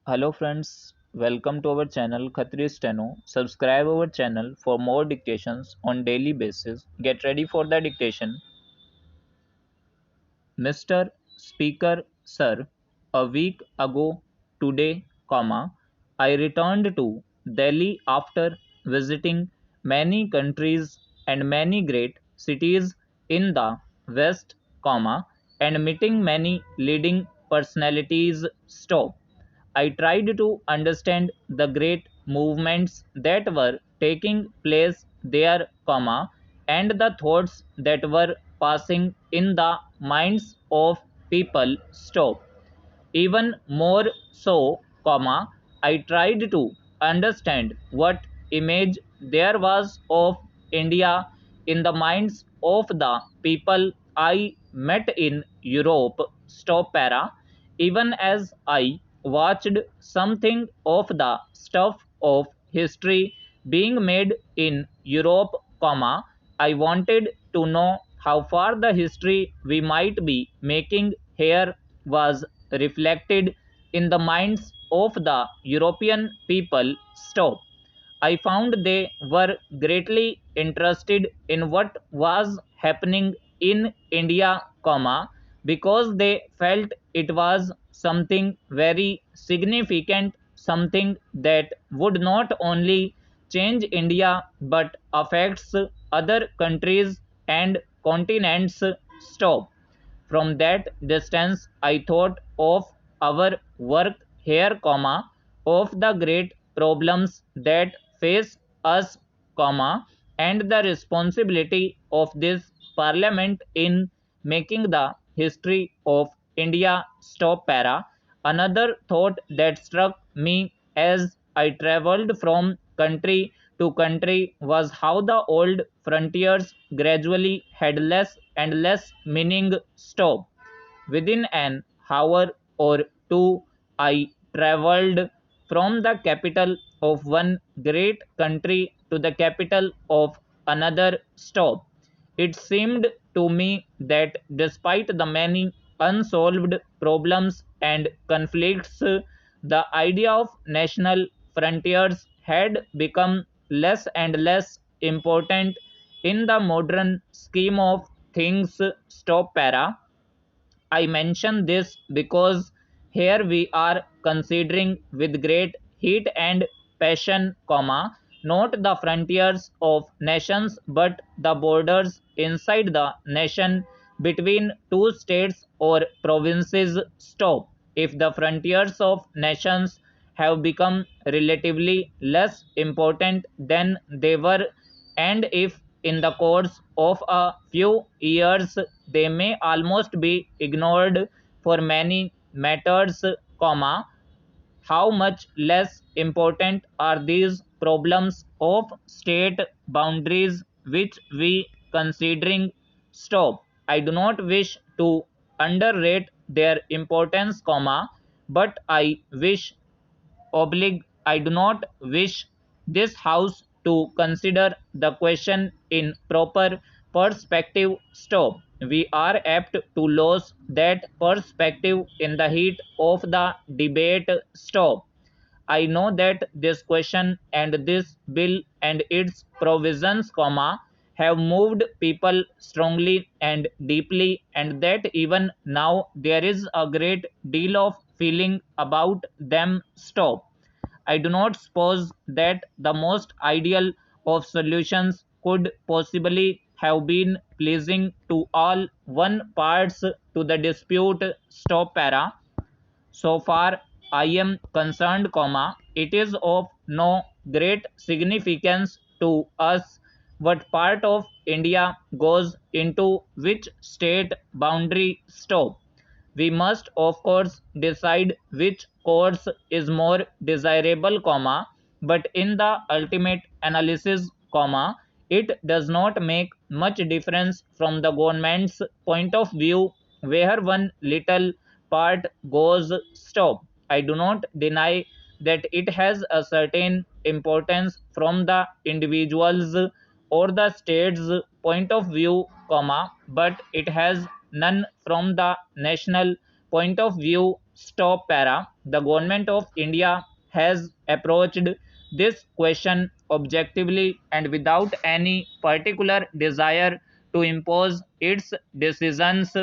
Hello friends, welcome to our channel Khatri Steno. Subscribe our channel for more dictations on daily basis. Get ready for the dictation. Mr. Speaker Sir, a week ago today, I returned to Delhi after visiting many countries and many great cities in the West, and meeting many leading personalities. I tried to understand the great movements that were taking place there, and the thoughts that were passing in the minds of people. Even more so, I tried to understand what image there was of India in the minds of the people I met in Europe. Even as I watched something of the stuff of history being made in Europe, I wanted to know how far the history we might be making here was reflected in the minds of the European people. I found they were greatly interested in what was happening in India, because they felt it was something very significant, something that would not only change India but affects other countries and continents. From that distance, I thought of our work here, of the great problems that face us, and the responsibility of this parliament in making the history of India. Another thought that struck me as I travelled from country to country was how the old frontiers gradually had less and less meaning. Within an hour or two, I travelled from the capital of one great country to the capital of another. It seemed to me that despite the many unsolved problems and conflicts, the idea of national frontiers had become less and less important in the modern scheme of things. I mention this because here we are considering with great heat and passion, not the frontiers of nations but the borders inside the nation between two states or provinces. If the frontiers of nations have become relatively less important than they were, and if in the course of a few years they may almost be ignored for many matters, how much less important are these problems of state boundaries which we considering. I do not wish to underrate their importance, but I do not wish this House to consider the question in proper perspective. We are apt to lose that perspective in the heat of the debate. I know that this question and this bill and its provisions, have moved people strongly and deeply, and that even now there is a great deal of feeling about them. I do not suppose that the most ideal of solutions could possibly have been pleasing to all one parts to the dispute. So far I am concerned, it is of no great significance to us what part of India goes into which state boundary. We must of course decide which course is more desirable, but in the ultimate analysis, it does not make much difference from the government's point of view where one little part goes. I do not deny that it has a certain importance from the individual's or the state's point of view, but it has none from the national point of view. stop para. The government of India has approached this question objectively and without any particular desire to impose its decisions